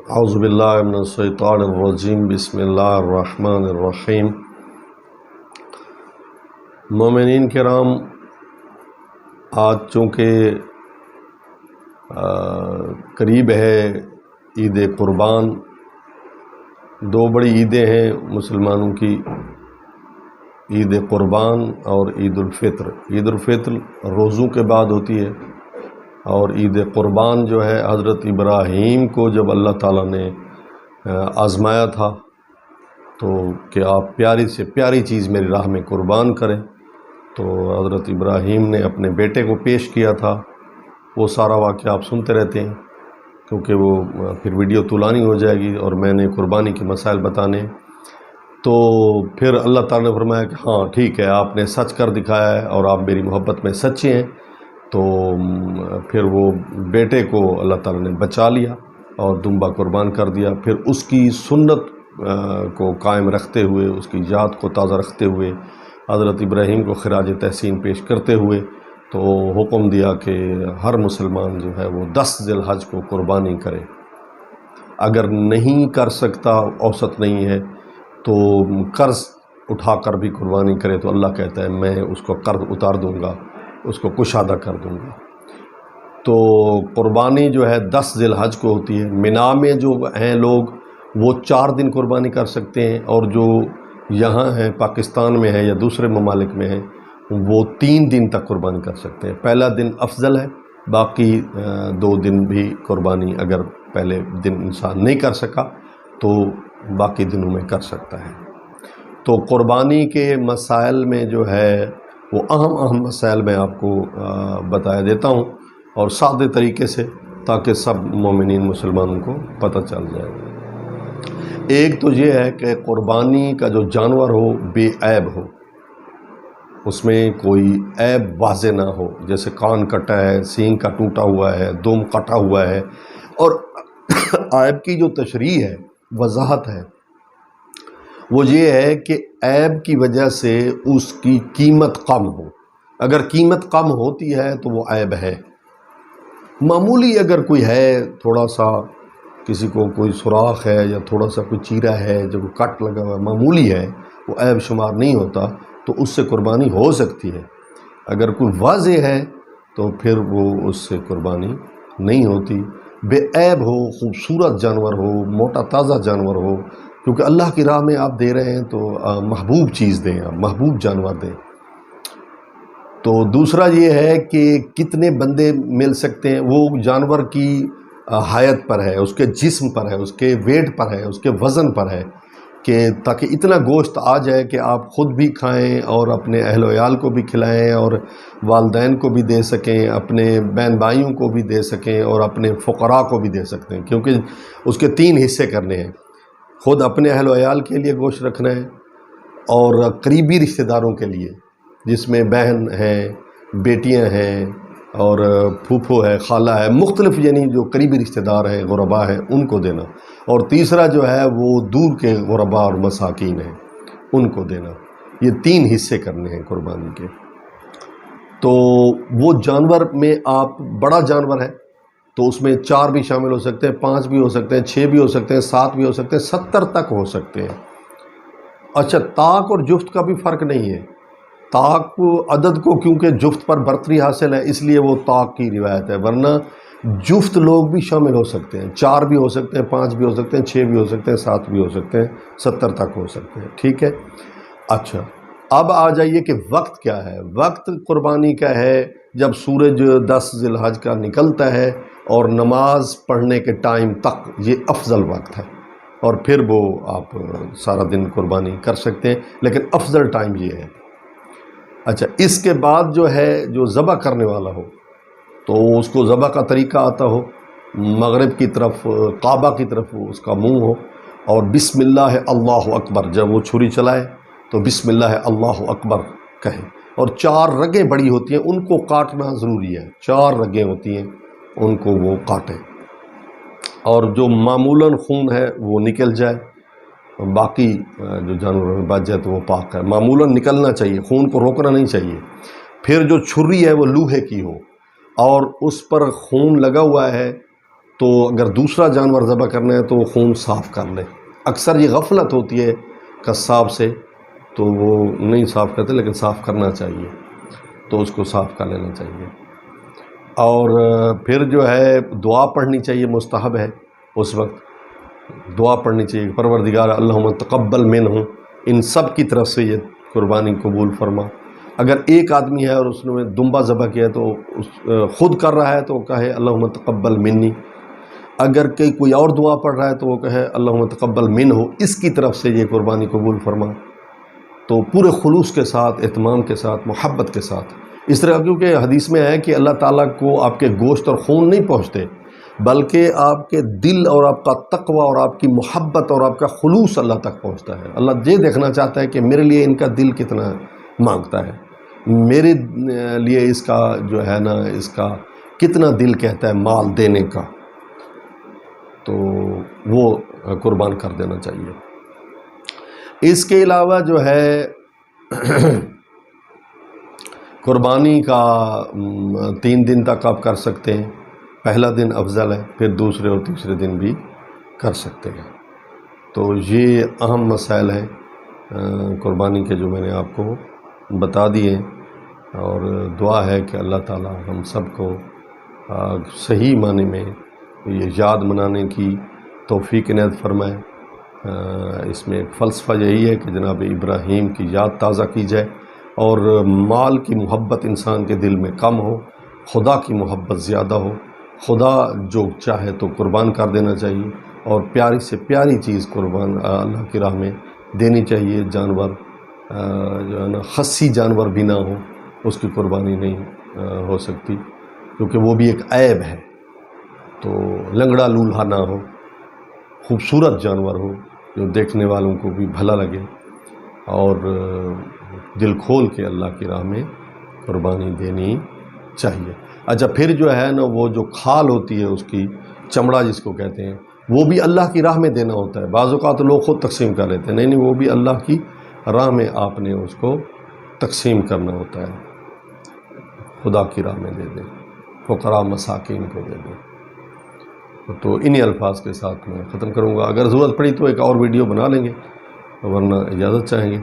اعوذ باللہ من الشیطان الرجیم بسم اللہ الرحمن الرحیم۔ مومنین کرام، آج چونکہ قریب ہے عید قربان، دو بڑی عیدیں ہیں مسلمانوں کی، عید قربان اور عید الفطر۔ عید الفطر روزوں کے بعد ہوتی ہے، اور عید قربان جو ہے حضرت ابراہیم کو جب اللہ تعالیٰ نے آزمایا تھا تو کہ آپ پیاری سے پیاری چیز میری راہ میں قربان کریں، تو حضرت ابراہیم نے اپنے بیٹے کو پیش کیا تھا۔ وہ سارا واقعہ آپ سنتے رہتے ہیں کیونکہ وہ پھر ویڈیو طولانی ہو جائے گی اور میں نے قربانی کے مسائل بتانے، تو پھر اللہ تعالیٰ نے فرمایا کہ ہاں ٹھیک ہے، آپ نے سچ کر دکھایا ہے اور آپ میری محبت میں سچے ہیں۔ تو پھر وہ بیٹے کو اللہ تعالیٰ نے بچا لیا اور دمبا قربان کر دیا۔ پھر اس کی سنت کو قائم رکھتے ہوئے، اس کی یاد کو تازہ رکھتے ہوئے، حضرت ابراہیم کو خراج تحسین پیش کرتے ہوئے تو حکم دیا کہ ہر مسلمان جو ہے وہ 10 ذی الحج کو قربانی کرے۔ اگر نہیں کر سکتا، اوسط نہیں ہے، تو قرض اٹھا کر بھی قربانی کرے، تو اللہ کہتا ہے میں اس کو قرض اتار دوں گا، اس کو کشادہ کر دوں گا۔ تو قربانی جو ہے 10 ذی الحج کو ہوتی ہے۔ منا میں جو ہیں لوگ وہ 4 دن قربانی کر سکتے ہیں، اور جو یہاں ہیں پاکستان میں ہیں یا دوسرے ممالک میں ہیں وہ 3 دن تک قربانی کر سکتے ہیں۔ پہلا دن افضل ہے، باقی 2 دن بھی قربانی اگر پہلے دن انسان نہیں کر سکا تو باقی دنوں میں کر سکتا ہے۔ تو قربانی کے مسائل میں جو ہے وہ اہم مسائل میں آپ کو بتایا دیتا ہوں، اور سادے طریقے سے، تاکہ سب مومنین مسلمانوں کو پتہ چل جائے۔ ایک تو یہ ہے کہ قربانی کا جو جانور ہو بے عیب ہو، اس میں کوئی عیب واضح نہ ہو، جیسے کان کٹا ہے، سینگ کا ٹوٹا ہوا ہے، دم کٹا ہوا ہے۔ اور عیب کی جو تشریح ہے، وضاحت ہے، وہ یہ ہے کہ عیب کی وجہ سے اس کی قیمت کم ہو۔ اگر قیمت کم ہوتی ہے تو وہ عیب ہے۔ معمولی اگر کوئی ہے، تھوڑا سا کسی کو کوئی سوراخ ہے یا تھوڑا سا کوئی چیرا ہے جو کٹ لگا ہوا ہے، معمولی ہے، وہ عیب شمار نہیں ہوتا، تو اس سے قربانی ہو سکتی ہے۔ اگر کوئی واضح ہے تو پھر وہ اس سے قربانی نہیں ہوتی۔ بے عیب ہو، خوبصورت جانور ہو، موٹا تازہ جانور ہو، کیونکہ اللہ کی راہ میں آپ دے رہے ہیں تو محبوب چیز دیں، آپ محبوب جانور دیں۔ تو دوسرا یہ ہے کہ کتنے بندے مل سکتے ہیں، وہ جانور کی حیت پر ہے، اس کے جسم پر ہے، اس کے ویٹ پر ہے، اس کے وزن پر ہے، کہ تاکہ اتنا گوشت آ جائے کہ آپ خود بھی کھائیں اور اپنے اہل و عیال کو بھی کھلائیں، اور والدین کو بھی دے سکیں، اپنے بہن بھائیوں کو بھی دے سکیں، اور اپنے فقراء کو بھی دے سکتے ہیں، کیونکہ اس کے 3 حصے کرنے ہیں۔ خود اپنے اہل و عیال کے لیے گوشت رکھنا ہے، اور قریبی رشتہ داروں کے لیے، جس میں بہن ہیں، بیٹیاں ہیں، اور پھوپھو ہے، خالہ ہے، مختلف یعنی جو قریبی رشتہ دار ہیں، غرباء ہیں، ان کو دینا۔ اور تیسرا جو ہے وہ دور کے غرباء اور مساکین ہیں، ان کو دینا۔ یہ 3 حصے کرنے ہیں قربانی کے۔ تو وہ جانور میں آپ بڑا جانور ہے تو اس میں 4 بھی شامل ہو سکتے ہیں، 5 بھی ہو سکتے ہیں، 6 بھی ہو سکتے ہیں، 7 بھی ہو سکتے ہیں، 70 تک ہو سکتے ہیں۔ اچھا، طاق اور جفت کا بھی فرق نہیں ہے۔ طاق عدد کو کیونکہ جفت پر برتری حاصل ہے، اس لیے وہ طاق کی روایت ہے، ورنہ جفت لوگ بھی شامل ہو سکتے ہیں، 4 بھی ہو سکتے ہیں، 5 بھی ہو سکتے ہیں، 6 بھی ہو سکتے ہیں، 7 بھی ہو سکتے ہیں، 70 تک ہو سکتے ہیں۔ ٹھیک ہے۔ اچھا، اب آ جائیے کہ وقت کیا ہے۔ وقت قربانی کا ہے جب سورج 10 ذی الحج کا نکلتا ہے اور نماز پڑھنے کے ٹائم تک، یہ افضل وقت ہے، اور پھر وہ آپ سارا دن قربانی کر سکتے ہیں، لیکن افضل ٹائم یہ ہے۔ اچھا، اس کے بعد جو ہے جو ذبح کرنے والا ہو تو اس کو ذبح کا طریقہ آتا ہو، مغرب کی طرف، کعبہ کی طرف اس کا منہ ہو، اور بسم اللہ اللہ اکبر، جب وہ چھری چلائے تو بسم اللہ اللہ اکبر کہیں، اور 4 رگیں بڑی ہوتی ہیں، ان کو کاٹنا ضروری ہے۔ 4 رگیں ہوتی ہیں، ان کو وہ کاٹیں، اور جو معمولاً خون ہے وہ نکل جائے، باقی جو جانوروں میں بچ جائے تو وہ پاک ہے۔ معمولاً نکلنا چاہیے، خون کو روکنا نہیں چاہیے۔ پھر جو چھری ہے وہ لوہے کی ہو، اور اس پر خون لگا ہوا ہے تو اگر دوسرا جانور ذبح کرنا ہے تو وہ خون صاف کر لے. اکثر یہ غفلت ہوتی ہے قصاب سے، تو وہ نہیں صاف کرتے، لیکن صاف کرنا چاہیے، تو اس کو صاف کر لینا چاہیے. اور پھر جو ہے دعا پڑھنی چاہیے، مستحب ہے اس وقت دعا پڑھنی چاہیے، پروردگار اللہم تقبل منہ، ان سب کی طرف سے یہ قربانی قبول فرما. اگر ایک آدمی ہے اور اس نے دمبا ذبح کیا تو خود کر رہا ہے تو وہ کہے اللہم تقبل منی. اگر کوئی اور دعا پڑھ رہا ہے تو وہ کہے اللہم تقبل منہ، اس کی طرف سے یہ قربانی قبول فرما. تو پورے خلوص کے ساتھ، اہتمام کے ساتھ، محبت کے ساتھ اس طرح، کیونکہ حدیث میں ہے کہ اللہ تعالیٰ کو آپ کے گوشت اور خون نہیں پہنچتے، بلکہ آپ کے دل اور آپ کا تقوی اور آپ کی محبت اور آپ کا خلوص اللہ تک پہنچتا ہے. اللہ یہ دیکھنا چاہتا ہے کہ میرے لیے ان کا دل کتنا مانگتا ہے، میرے لیے اس کا جو ہے نا، اس کا کتنا دل کہتا ہے مال دینے کا، تو وہ قربان کر دینا چاہیے. اس کے علاوہ جو ہے قربانی کا 3 دن تک آپ کر سکتے ہیں. پہلا دن افضل ہے، پھر دوسرے اور تیسرے دن بھی کر سکتے ہیں. تو یہ اہم مسائل ہیں قربانی کے جو میں نے آپ کو بتا دیے، اور دعا ہے کہ اللہ تعالی ہم سب کو صحیح معنی میں یہ یاد منانے کی توفیق عنایت فرمائے. اس میں ایک فلسفہ یہی ہے کہ جناب ابراہیم کی یاد تازہ کی جائے، اور مال کی محبت انسان کے دل میں کم ہو، خدا کی محبت زیادہ ہو. خدا جو چاہے تو قربان کر دینا چاہیے، اور پیاری سے پیاری چیز قربان اللہ کی راہ میں دینی چاہیے. جانور جو ہے نا، خصی جانور بھی نہ ہو، اس کی قربانی نہیں ہو سکتی، کیونکہ وہ بھی ایک عیب ہے. تو لنگڑا لولہا نہ ہو، خوبصورت جانور ہو جو دیکھنے والوں کو بھی بھلا لگے، اور دل کھول کے اللہ کی راہ میں قربانی دینی چاہیے. اچھا، پھر جو ہے نا، وہ جو کھال ہوتی ہے، اس کی چمڑا جس کو کہتے ہیں، وہ بھی اللہ کی راہ میں دینا ہوتا ہے. بعض اوقات لوگ خود تقسیم کر لیتے ہیں، نہیں، وہ بھی اللہ کی راہ میں آپ نے اس کو تقسیم کرنا ہوتا ہے. خدا کی راہ میں دے دیں، فقراء مساکین کو دے دیں. تو انہی الفاظ کے ساتھ میں ختم کروں گا. اگر ضرورت پڑی تو ایک اور ویڈیو بنا لیں گے، ورنہ اجازت چاہیں گے.